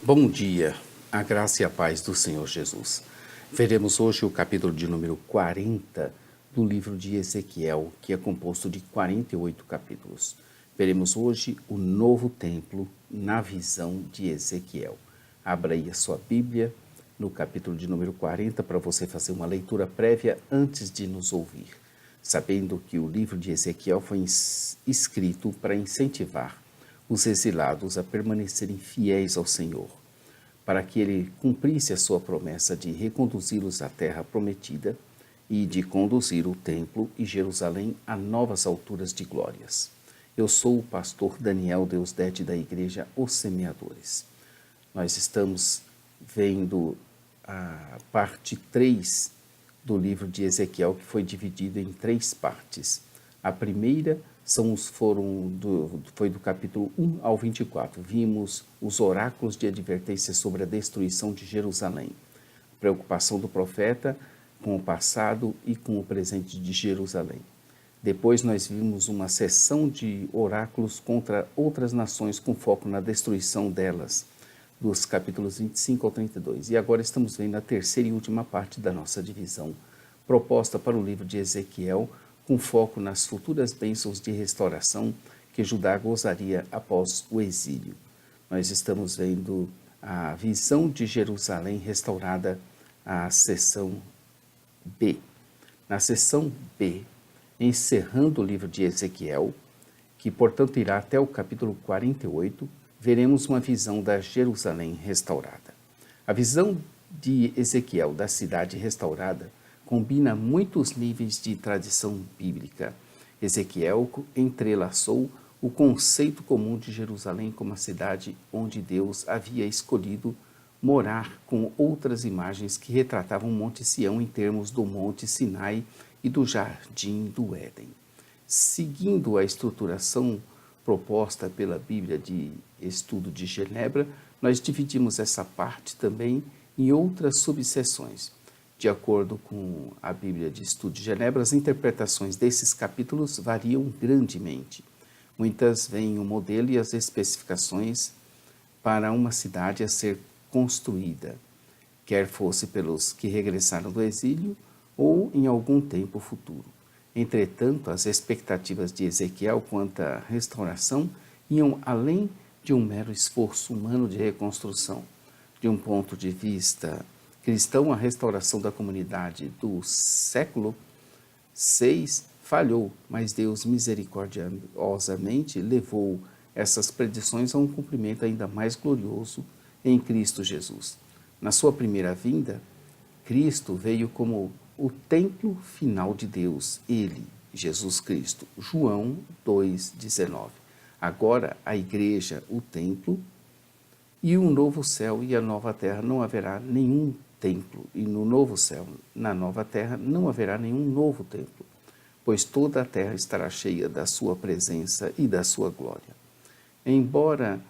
Bom dia, a graça e a paz do Senhor Jesus. Veremos hoje o capítulo de número 40 do livro de Ezequiel, que é composto de 48 capítulos. Veremos hoje o novo templo na visão de Ezequiel. Abra aí a sua Bíblia no capítulo de número 40 para você fazer uma leitura prévia antes de nos ouvir, sabendo que o livro de Ezequiel foi escrito para incentivar os exilados a permanecerem fiéis ao Senhor, para que ele cumprisse a sua promessa de reconduzi-los à terra prometida e de conduzir o templo e Jerusalém a novas alturas de glórias. Eu sou o pastor Daniel Deusdete da igreja Os Semeadores. Nós estamos vendo a parte 3 do livro de Ezequiel, que foi dividido em 3 partes. A primeira foi do capítulo 1 ao 24. Vimos os oráculos de advertência sobre a destruição de Jerusalém, a preocupação do profeta com o passado e com o presente de Jerusalém. Depois nós vimos uma sessão de oráculos contra outras nações com foco na destruição delas, dos capítulos 25 ao 32. E agora estamos vendo a terceira e última parte da nossa divisão, proposta para o livro de Ezequiel, com foco nas futuras bênçãos de restauração que Judá gozaria após o exílio. Nós estamos vendo a visão de Jerusalém restaurada, a seção B. Na seção B, encerrando o livro de Ezequiel, que portanto irá até o capítulo 48, veremos uma visão da Jerusalém restaurada. A visão de Ezequiel da cidade restaurada combina muitos níveis de tradição bíblica. Ezequiel entrelaçou o conceito comum de Jerusalém como a cidade onde Deus havia escolhido morar, com outras imagens que retratavam o Monte Sião em termos do Monte Sinai e do Jardim do Éden. Seguindo a estruturação proposta pela Bíblia de Estudo de Genebra, nós dividimos essa parte também em outras subseções. De acordo com a Bíblia de Estudo de Genebra, as interpretações desses capítulos variam grandemente. Muitas veem o modelo e as especificações para uma cidade a ser construída, quer fosse pelos que regressaram do exílio ou em algum tempo futuro. Entretanto, as expectativas de Ezequiel quanto à restauração iam além de um mero esforço humano de reconstrução. De um ponto de vista cristão, a restauração da comunidade do século VI falhou, mas Deus misericordiosamente levou essas predições a um cumprimento ainda mais glorioso em Cristo Jesus. Na sua primeira vinda, Cristo veio como o templo final de Deus, ele, Jesus Cristo. João 2,19. Agora a igreja, o templo, e o novo céu e a nova terra não haverá nenhum templo, e no novo céu, na nova terra, não haverá nenhum novo templo, pois toda a terra estará cheia da sua presença e da sua glória. Embora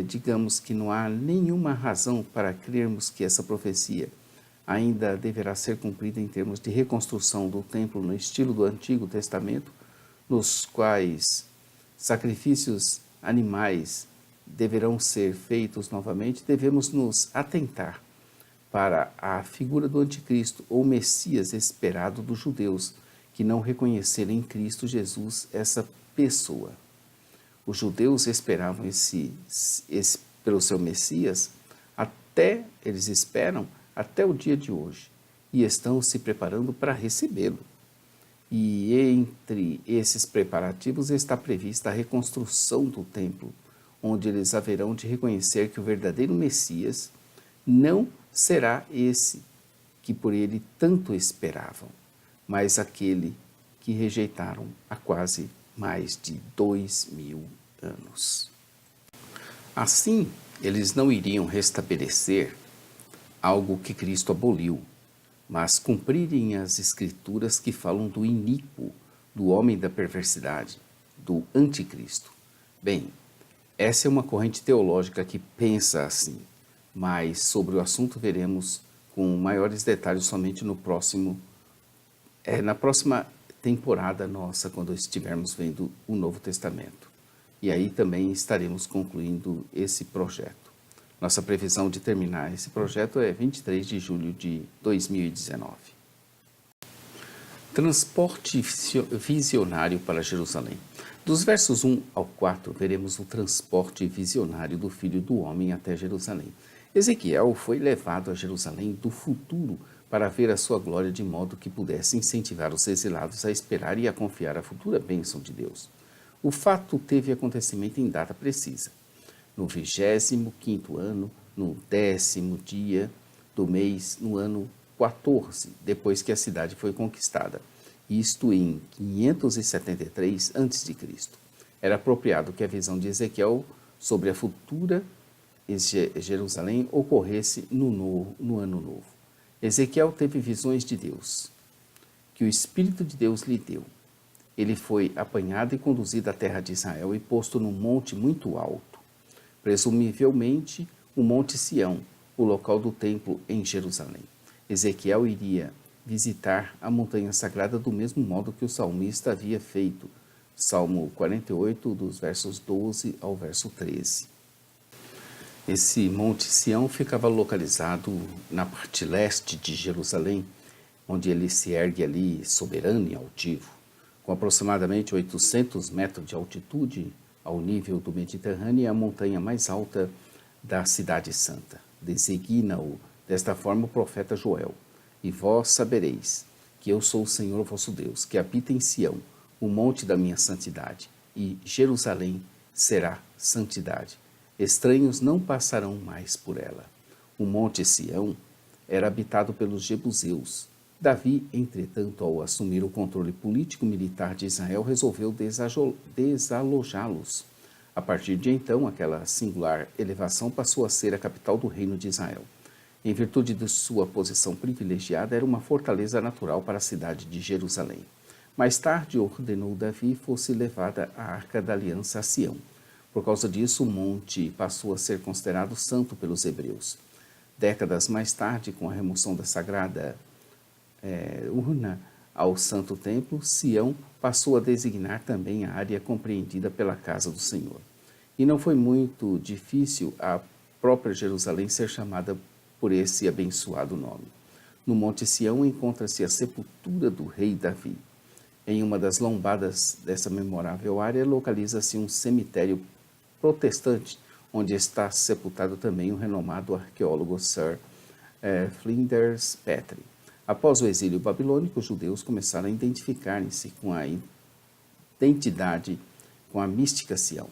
digamos que não há nenhuma razão para crermos que essa profecia ainda deverá ser cumprida em termos de reconstrução do templo no estilo do Antigo Testamento, nos quais sacrifícios animais deverão ser feitos novamente, devemos nos atentar para a figura do Anticristo, ou Messias esperado dos judeus, que não reconheceram em Cristo Jesus essa pessoa. Os judeus esperavam pelo seu Messias, eles esperam até o dia de hoje, e estão se preparando para recebê-lo. E entre esses preparativos está prevista a reconstrução do templo, onde eles haverão de reconhecer que o verdadeiro Messias não será esse que por ele tanto esperavam, mas aquele que rejeitaram há quase mais de 2000 anos. Assim, eles não iriam restabelecer algo que Cristo aboliu, mas cumprirem as escrituras que falam do iníquo, do homem da perversidade, do anticristo. Bem, essa é uma corrente teológica que pensa assim, mas sobre o assunto veremos com maiores detalhes somente na próxima temporada nossa, quando estivermos vendo o Novo Testamento. E aí também estaremos concluindo esse projeto. Nossa previsão de terminar esse projeto é 23 de julho de 2019. Transporte visionário para Jerusalém. Dos versos 1 ao 4, veremos o transporte visionário do Filho do Homem até Jerusalém. Ezequiel foi levado a Jerusalém do futuro para ver a sua glória de modo que pudesse incentivar os exilados a esperar e a confiar a futura bênção de Deus. O fato teve acontecimento em data precisa. No 25º ano, no 10º dia do mês, no ano 14, depois que a cidade foi conquistada, isto em 573 a.C. Era apropriado que a visão de Ezequiel sobre a futura Jerusalém ocorresse no ano novo. Ezequiel teve visões de Deus, que o Espírito de Deus lhe deu. Ele foi apanhado e conduzido à terra de Israel e posto num monte muito alto, presumivelmente o Monte Sião, o local do templo em Jerusalém. Ezequiel iria visitar a montanha sagrada do mesmo modo que o salmista havia feito. Salmo 48, dos versos 12 ao verso 13. Esse Monte Sião ficava localizado na parte leste de Jerusalém, onde ele se ergue ali soberano e altivo, com aproximadamente 800 metros de altitude ao nível do Mediterrâneo, é a montanha mais alta da cidade santa. Designa-o desta forma o profeta Joel: e vós sabereis que eu sou o Senhor vosso Deus, que habita em Sião, o monte da minha santidade, e Jerusalém será santidade. Estranhos não passarão mais por ela. O monte Sião era habitado pelos jebuseus. Davi, entretanto, ao assumir o controle político-militar de Israel, resolveu desalojá-los. A partir de então, aquela singular elevação passou a ser a capital do reino de Israel. Em virtude de sua posição privilegiada, era uma fortaleza natural para a cidade de Jerusalém. Mais tarde, ordenou Davi fosse levada a Arca da Aliança a Sião. Por causa disso, o monte passou a ser considerado santo pelos hebreus. Décadas mais tarde, com a remoção da sagrada urna ao Santo Templo, Sião passou a designar também a área compreendida pela casa do Senhor. E não foi muito difícil a própria Jerusalém ser chamada por esse abençoado nome. No Monte Sião encontra-se a sepultura do rei Davi. Em uma das lombadas dessa memorável área localiza-se um cemitério protestante, onde está sepultado também o renomado arqueólogo Sir Flinders Petrie. Após o exílio babilônico, os judeus começaram a identificar-se com a identidade, com a mística Sião.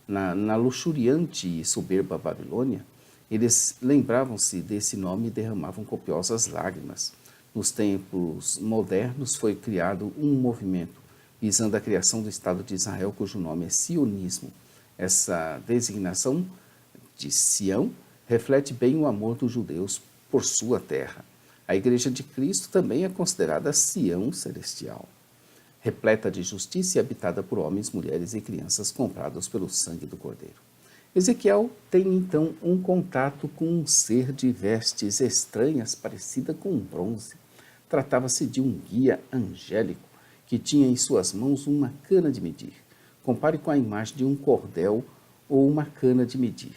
Na luxuriante e soberba Babilônia, eles lembravam-se desse nome e derramavam copiosas lágrimas. Nos tempos modernos foi criado um movimento visando a criação do Estado de Israel, cujo nome é sionismo. Essa designação de Sião reflete bem o amor dos judeus por sua terra. A Igreja de Cristo também é considerada Sião celestial, repleta de justiça e habitada por homens, mulheres e crianças comprados pelo sangue do Cordeiro. Ezequiel tem então um contato com um ser de vestes estranhas, parecida com bronze. Tratava-se de um guia angélico que tinha em suas mãos uma cana de medir. Compare com a imagem de um cordel ou uma cana de medir.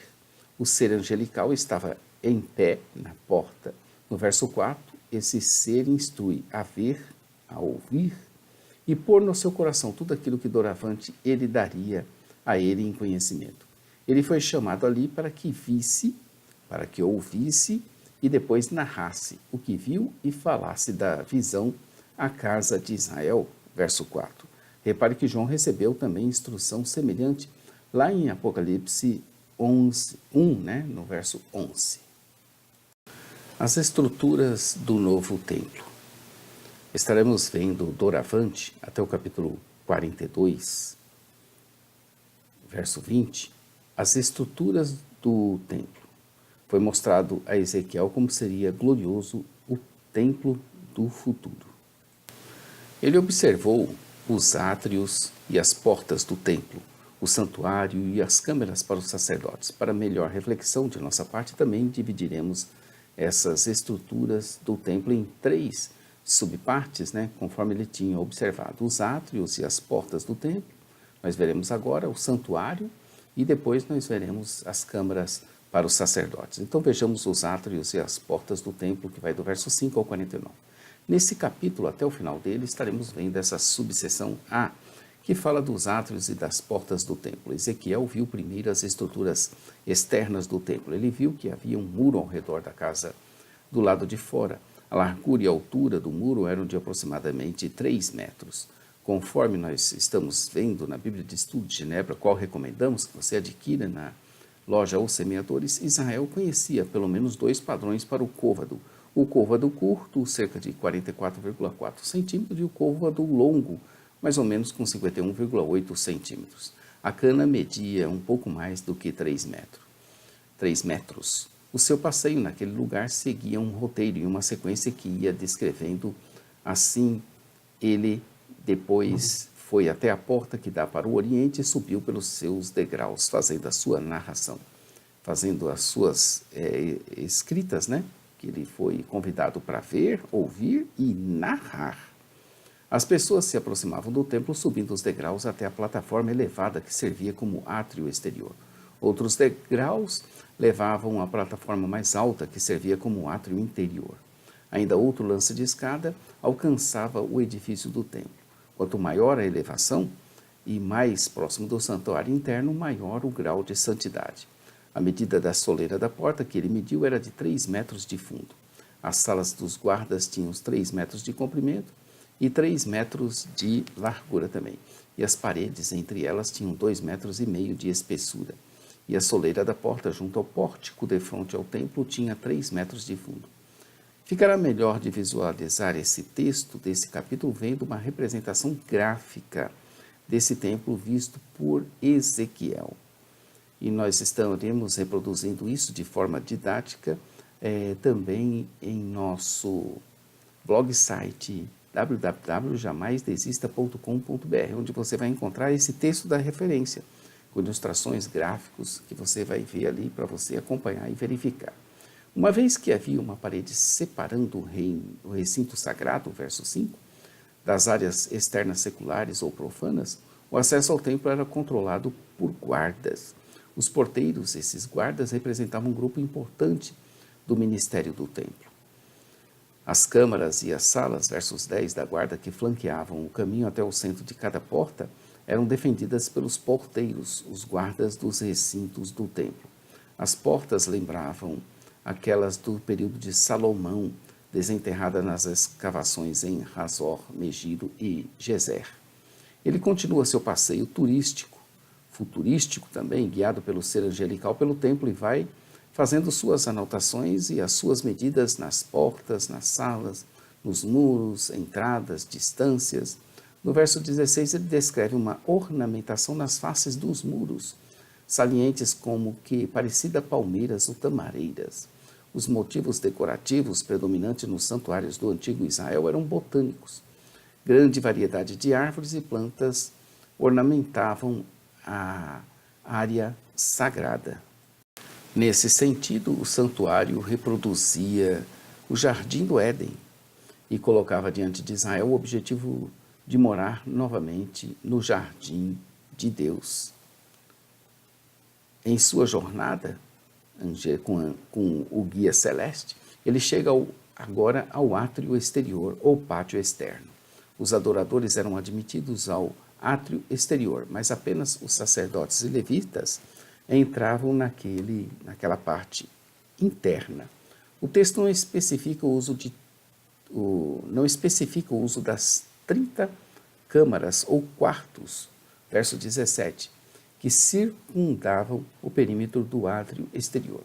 O ser angelical estava em pé na porta. No verso 4, esse ser instrui a ver, a ouvir e pôr no seu coração tudo aquilo que doravante ele daria a ele em conhecimento. Ele foi chamado ali para que visse, para que ouvisse e depois narrasse o que viu e falasse da visão à casa de Israel. Verso 4. Repare que João recebeu também instrução semelhante lá em Apocalipse 11, 1, no verso 11. As estruturas do novo templo. Estaremos vendo doravante até o capítulo 42, verso 20, as estruturas do templo. Foi mostrado a Ezequiel como seria glorioso o templo do futuro. Ele observou os átrios e as portas do templo, o santuário e as câmeras para os sacerdotes. Para melhor reflexão de nossa parte, também dividiremos essas estruturas do templo em 3 subpartes, conforme ele tinha observado. Os átrios e as portas do templo, nós veremos agora o santuário e depois nós veremos as câmaras para os sacerdotes. Então vejamos os átrios e as portas do templo, que vai do verso 5 ao 49. Nesse capítulo, até o final dele, estaremos vendo essa subseção A, que fala dos átrios e das portas do templo. Ezequiel viu primeiro as estruturas externas do templo. Ele viu que havia um muro ao redor da casa do lado de fora. A largura e a altura do muro eram de aproximadamente 3 metros. Conforme nós estamos vendo na Bíblia de Estudo de Genebra, qual recomendamos que você adquira na loja Os Semeadores, Israel conhecia pelo menos 2 padrões para o côvado. O côvado curto, cerca de 44,4 centímetros, e o côvado longo, mais ou menos com 51,8 centímetros. A cana media um pouco mais do que 3 metros. O seu passeio naquele lugar seguia um roteiro e uma sequência que ia descrevendo. Assim, ele depois foi até a porta que dá para o oriente e subiu pelos seus degraus, fazendo a sua narração, fazendo as suas escritas, né? Que ele foi convidado para ver, ouvir e narrar. As pessoas se aproximavam do templo subindo os degraus até a plataforma elevada que servia como átrio exterior. Outros degraus levavam à plataforma mais alta que servia como átrio interior. Ainda outro lance de escada alcançava o edifício do templo. Quanto maior a elevação e mais próximo do santuário interno, maior o grau de santidade. A medida da soleira da porta que ele mediu era de 3 metros de fundo. As salas dos guardas tinham 3 metros de comprimento e 3 metros de largura também. E as paredes entre elas tinham 2,5 metros de espessura. E a soleira da porta junto ao pórtico de frente ao templo tinha 3 metros de fundo. Ficará melhor de visualizar esse texto desse capítulo vendo uma representação gráfica desse templo visto por Ezequiel. E nós estaremos reproduzindo isso de forma didática também em nosso blog site www.jamaisdesista.com.br, onde você vai encontrar esse texto da referência, com ilustrações, gráficos, que você vai ver ali para você acompanhar e verificar. Uma vez que havia uma parede separando o recinto sagrado, verso 5, das áreas externas seculares ou profanas, o acesso ao templo era controlado por guardas. Os porteiros, esses guardas, representavam um grupo importante do ministério do templo. As câmaras e as salas, versos 10, da guarda que flanqueavam o caminho até o centro de cada porta, eram defendidas pelos porteiros, os guardas dos recintos do templo. As portas lembravam aquelas do período de Salomão, desenterrada nas escavações em Razor, Megiddo e Gezer. Ele continua seu passeio turístico, futurístico também, guiado pelo ser angelical pelo templo, e vai fazendo suas anotações e as suas medidas nas portas, nas salas, nos muros, entradas, distâncias. No verso 16, ele descreve uma ornamentação nas faces dos muros, salientes como que parecida a palmeiras ou tamareiras. Os motivos decorativos predominantes nos santuários do antigo Israel eram botânicos. Grande variedade de árvores e plantas ornamentavam a área sagrada. Nesse sentido, o santuário reproduzia o jardim do Éden e colocava diante de Israel o objetivo de morar novamente no jardim de Deus. Em sua jornada com o guia celeste, ele chega agora ao átrio exterior ou pátio externo. Os adoradores eram admitidos ao átrio exterior, mas apenas os sacerdotes e levitas entravam naquela parte interna. O texto não especifica o uso das 30 câmaras ou quartos, verso 17, que circundavam o perímetro do átrio exterior.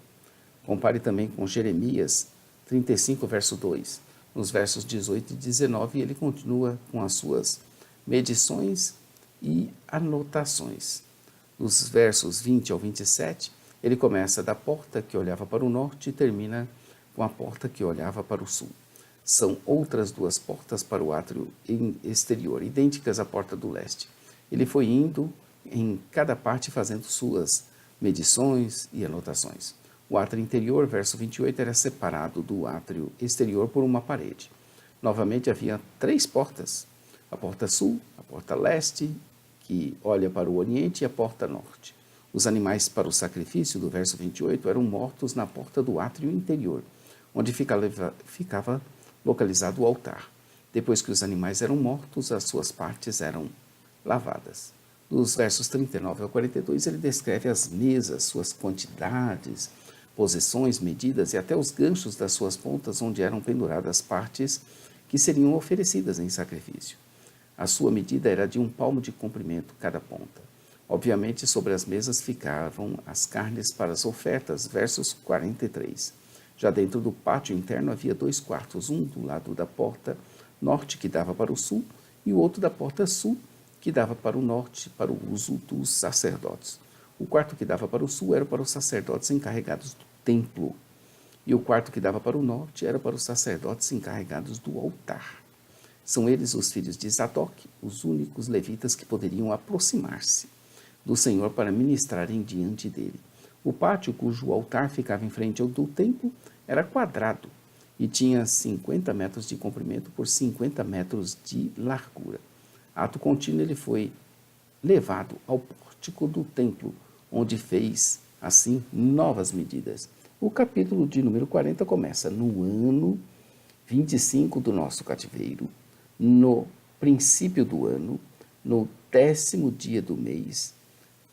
Compare também com Jeremias 35, verso 2. Nos versos 18 e 19, ele continua com as suas medições e anotações. Nos versos 20 ao 27, ele começa da porta que olhava para o norte e termina com a porta que olhava para o sul. São outras 2 portas para o átrio exterior, idênticas à porta do leste. Ele foi indo em cada parte fazendo suas medições e anotações. O átrio interior, verso 28, era separado do átrio exterior por uma parede. Novamente havia 3 portas, a porta sul, a porta leste, que olha para o oriente, e a porta norte. Os animais para o sacrifício, do verso 28, eram mortos na porta do átrio interior, onde ficava localizado o altar. Depois que os animais eram mortos, as suas partes eram lavadas. Dos versos 39 ao 42, ele descreve as mesas, suas quantidades, posições, medidas e até os ganchos das suas pontas, onde eram penduradas as partes que seriam oferecidas em sacrifício. A sua medida era de 1 palmo de comprimento cada ponta. Obviamente, sobre as mesas ficavam as carnes para as ofertas, versos 43. Já dentro do pátio interno havia 2 quartos, um do lado da porta norte, que dava para o sul, e o outro da porta sul, que dava para o norte, para o uso dos sacerdotes. O quarto que dava para o sul era para os sacerdotes encarregados do templo, e o quarto que dava para o norte era para os sacerdotes encarregados do altar. São eles os filhos de Zadok, os únicos levitas que poderiam aproximar-se do Senhor para ministrarem diante dele. O pátio, cujo altar ficava em frente ao do templo, era quadrado e tinha 50 metros de comprimento por 50 metros de largura. Ato contínuo, ele foi levado ao pórtico do templo, onde fez, assim, novas medidas. O capítulo de número 40 começa no ano 25 do nosso cativeiro, no princípio do ano, no 10º dia do mês,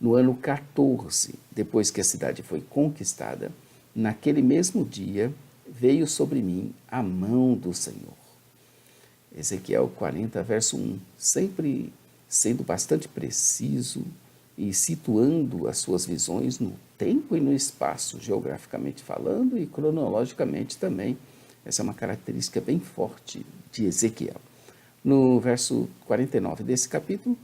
no ano 14, depois que a cidade foi conquistada, naquele mesmo dia veio sobre mim a mão do Senhor. Ezequiel 40, verso 1, sempre sendo bastante preciso e situando as suas visões no tempo e no espaço, geograficamente falando e cronologicamente também. Essa é uma característica bem forte de Ezequiel. No verso 49 desse capítulo,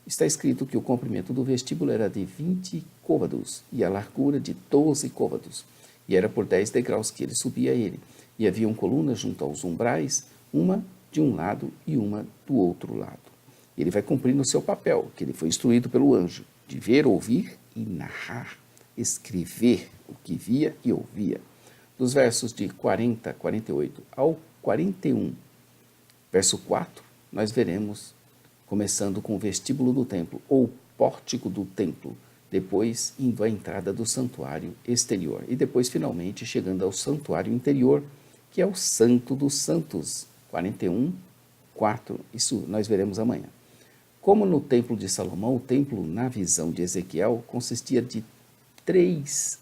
está escrito que o comprimento do vestíbulo era de 20 côvados e a largura de 12 côvados, e era por 10 degraus que ele subia a ele, e haviam colunas junto aos umbrais, uma de um lado e uma do outro lado. Ele vai cumprindo o seu papel, que ele foi instruído pelo anjo, de ver, ouvir e narrar, escrever o que via e ouvia. Dos versos de 40, 48 ao 41, verso 4, nós veremos, começando com o vestíbulo do templo, ou pórtico do templo, depois indo à entrada do santuário exterior, e depois finalmente chegando ao santuário interior, que é o Santo dos Santos, 41, 4, isso nós veremos amanhã. Como no templo de Salomão, o templo, na visão de Ezequiel, consistia de 3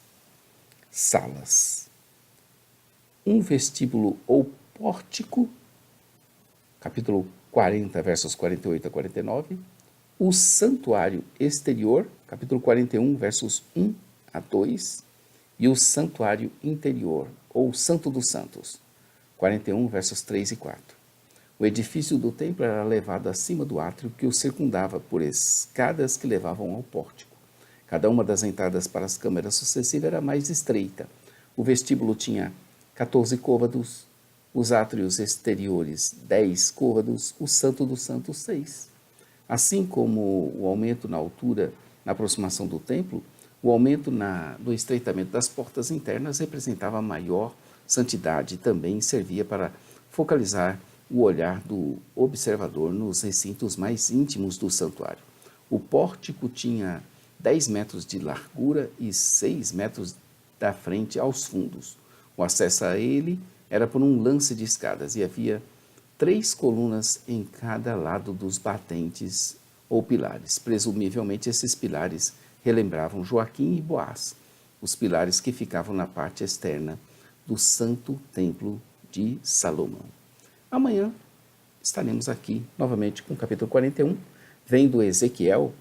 salas. Um vestíbulo ou pórtico, capítulo 40, versos 48 a 49, o santuário exterior, capítulo 41, versos 1 a 2, e o santuário interior, ou Santo dos Santos, 41, versos 3 e 4. O edifício do templo era levado acima do átrio que o circundava por escadas que levavam ao pórtico. Cada uma das entradas para as câmaras sucessivas era mais estreita. O vestíbulo tinha 14 côvados, os átrios exteriores 10 côvados, o Santo dos Santos 6. Assim como o aumento na altura na aproximação do templo, o aumento no estreitamento das portas internas representava maior santidade e também servia para focalizar o olhar do observador nos recintos mais íntimos do santuário. O pórtico tinha 10 metros de largura e 6 metros da frente aos fundos. O acesso a ele era por um lance de escadas e havia 3 colunas em cada lado dos batentes ou pilares. Presumivelmente, esses pilares relembravam Joaquim e Boaz, os pilares que ficavam na parte externa do Santo Templo de Salomão. Amanhã estaremos aqui novamente com o capítulo 41, vendo Ezequiel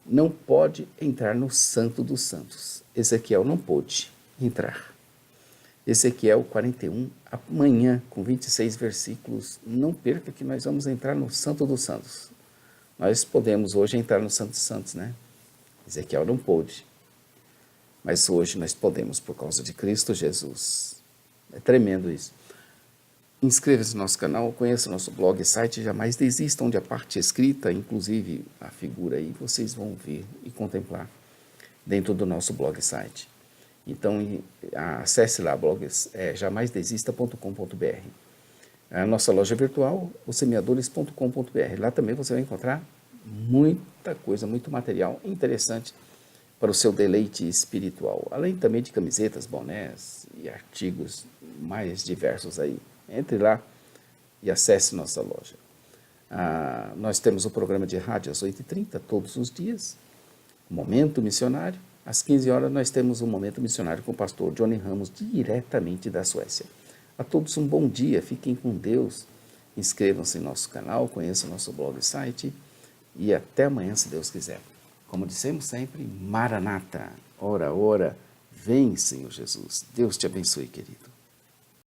não pode entrar no Santo dos Santos. Ezequiel não pôde entrar. Ezequiel 41, amanhã, com 26 versículos. Não perca que nós vamos entrar no Santo dos Santos. Nós podemos hoje entrar no Santo dos Santos, né? Ezequiel não pôde. Mas hoje nós podemos, por causa de Cristo Jesus. É tremendo isso. Inscreva-se no nosso canal, conheça o nosso blog e site Jamais Desista, onde a parte escrita, inclusive a figura aí, vocês vão ver e contemplar dentro do nosso blog e site. Então, acesse lá, jamaisdesista.com.br. A nossa loja virtual, ossemeadores.com.br. Lá também você vai encontrar muita coisa, muito material interessante para o seu deleite espiritual, além também de camisetas, bonés e artigos mais diversos aí. Entre lá e acesse nossa loja. Nós temos o programa de rádio às 8h30 todos os dias, Momento Missionário. Às 15 horas nós temos o Momento Missionário com o pastor Johnny Ramos, diretamente da Suécia. A todos um bom dia, fiquem com Deus, inscrevam-se em nosso canal, conheçam nosso blog e site e até amanhã, se Deus quiser. Como dissemos sempre, Maranata, ora, ora, vem Senhor Jesus. Deus te abençoe, querido.